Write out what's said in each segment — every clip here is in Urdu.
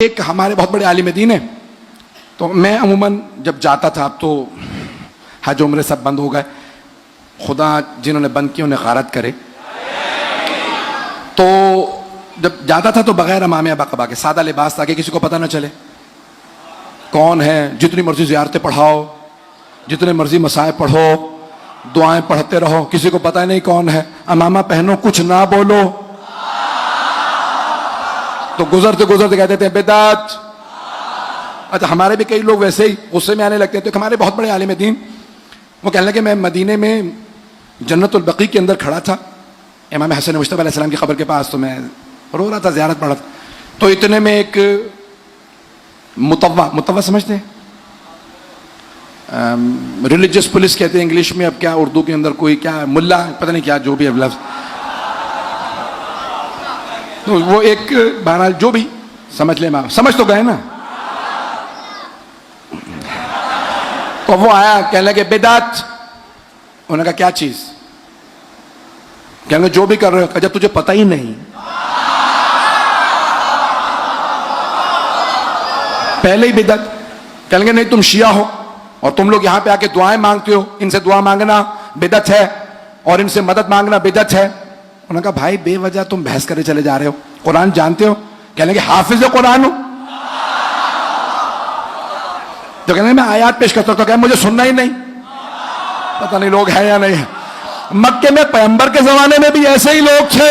ایک ہمارے بہت بڑے عالم دین ہیں، تو میں عموماً جب جاتا تھا، اب تو حج عمرے سب بند ہو گئے، خدا جنہوں نے بند کیے انہیں غارت کرے، تو جب جاتا تھا تو بغیر امامے ابا قبا کے سادہ لباس تاکہ کسی کو پتہ نہ چلے کون ہے، جتنی مرضی زیارتیں پڑھاؤ، جتنے مرضی مسائل پڑھو، دعائیں پڑھتے رہو، کسی کو پتہ نہیں کون ہے، امامہ پہنو کچھ نہ بولو، تو گزرتے گزرتے کہتے تھے بدعت۔ اچھا ہمارے بھی کئی لوگ ویسے ہی غصے میں آنے لگتے ہیں، تو ہمارے بہت بڑے عالم دین وہ کہنے لگے، میں مدینے میں جنت البقیع کے اندر کھڑا تھا امام حسن مجتبی علیہ السلام کی قبر کے پاس، تو میں رو رہا تھا، زیارت پڑھ رہا تھا، تو اتنے میں ایک متوا سمجھتے ہیں، ریلیجس پولیس کہتے ہیں انگلش میں، اب کیا اردو کے اندر کوئی کیا ملا پتہ نہیں کیا جو بھی اب لفظ، تو وہ ایک بہرحال جو بھی سمجھ لیں، سمجھ تو گئے نا، تو وہ آیا کہنے لگے بدعت، انہوں نے کہا کیا چیز، کہنے لگے جو بھی کر رہے ہو، جب تجھے پتہ ہی نہیں، پہلے ہی بدعت، کہنے لگے نہیں تم شیعہ ہو اور تم لوگ یہاں پہ آ کے دعائیں مانگتے ہو، ان سے دعا مانگنا بدعت ہے اور ان سے مدد مانگنا بدعت ہے۔ انہوں نے کہا بھائی بے وجہ تم بحث کرے چلے جا رہے ہو، قرآن جانتے ہو؟ کہنے لگے حافظ قرآن ہو، تو کہنے میں آیات پیش کرتا ہوں، تو کہ مجھے سننا ہی نہیں، پتہ نہیں لوگ ہیں یا نہیں ہیں۔ مکے میں پیغمبر کے زمانے میں بھی ایسے ہی لوگ تھے،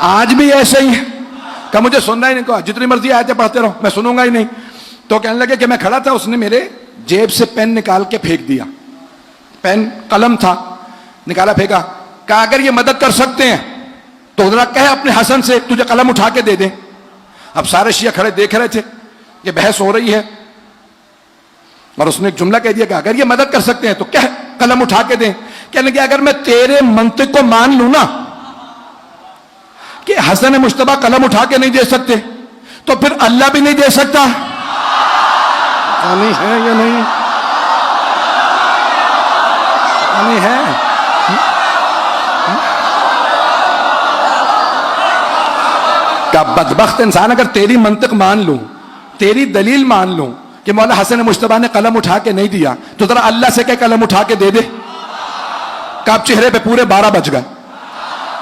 آج بھی ایسے ہی ہیں، کہ مجھے سننا ہی نہیں، کہا جتنی مرضی آیتیں پڑھتے رہو میں سنوں گا ہی نہیں۔ تو کہنے لگے کہ میں کھڑا تھا، اس نے میرے جیب سے پین نکال کے پھینک دیا، پین قلم تھا، نکالا پھینکا، کہا اگر یہ مدد کر سکتے ہیں تو ذرا کہے اپنے حسن سے تجھے قلم اٹھا کے دے دیں۔ اب سارے شیعہ کھڑے دیکھ رہے تھے یہ بحث ہو رہی ہے، اور اس نے ایک جملہ کہہ دیا کہ اگر یہ مدد کر سکتے ہیں تو کہہ قلم اٹھا کے دیں۔ کہنے لگے اگر میں تیرے منطق کو مان لوں نا کہ حسن مجتبی قلم اٹھا کے نہیں دے سکتے، تو پھر اللہ بھی نہیں دے سکتا، نہیں ہے یا نہیں، نہیں ہے۔ کہ بدبخت انسان اگر تیری منطق مان لوں، تیری دلیل مان لوں کہ مولا حسن مجتبی نے قلم اٹھا کے نہیں دیا، تو ذرا اللہ سے کہ قلم اٹھا کے دے دے۔ کہ اب چہرے پہ پورے 12 بج گئے،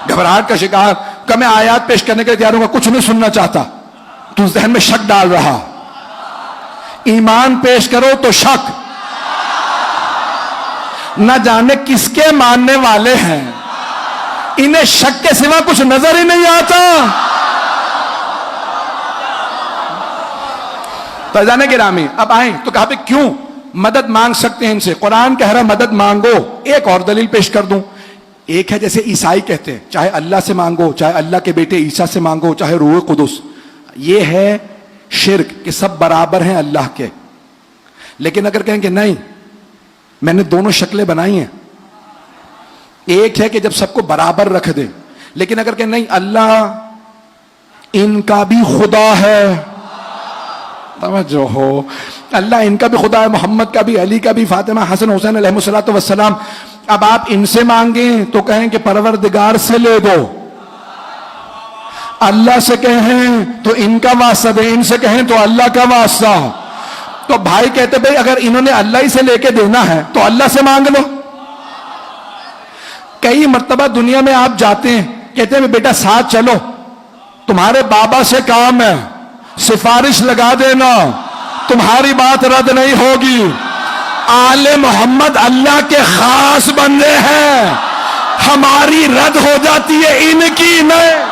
گھبراہٹ کا شکار، کہ میں آیات پیش کرنے کے لیے تیار ہوں گا، کچھ نہیں سننا چاہتا، تو ذہن میں شک ڈال رہا، ایمان پیش کرو تو شک، نہ جانے کس کے ماننے والے ہیں، انہیں شک کے سوا کچھ نظر ہی نہیں آتا۔ فیضان گرامی اب آئیں تو کہا بھئی کیوں مدد مانگ سکتے ہیں ان سے، قرآن کہہ رہا مدد مانگو۔ ایک اور دلیل پیش کر دوں، ایک ہے جیسے عیسائی کہتے ہیں چاہے اللہ سے مانگو، چاہے اللہ کے بیٹے عیسیٰ سے مانگو، چاہے روح قدس، یہ ہے شرک کہ سب برابر ہیں اللہ کے۔ لیکن اگر کہیں کہ نہیں میں نے دونوں شکلیں بنائی ہیں، ایک ہے کہ جب سب کو برابر رکھ دے، لیکن اگر کہ نہیں اللہ ان کا بھی خدا ہے، توجہ ہو، اللہ ان کا بھی خدا ہے، محمد کا بھی، علی کا بھی، فاطمہ حسن حسین علیہ الصلوۃ والسلام، اب آپ ان سے مانگیں تو کہیں کہ پروردگار سے لے دو، اللہ سے کہیں تو ان کا واسطہ دے، ان سے کہیں تو اللہ کا واسطہ۔ تو بھائی کہتے بھئی اگر انہوں نے اللہ ہی سے لے کے دینا ہے تو اللہ سے مانگ لو۔ کئی مرتبہ دنیا میں آپ جاتے ہیں، کہتے ہیں بیٹا ساتھ چلو، تمہارے بابا سے کام ہے، سفارش لگا دینا، تمہاری بات رد نہیں ہوگی، آل محمد اللہ کے خاص بندے ہیں، ہماری رد ہو جاتی ہے ان کی نہیں۔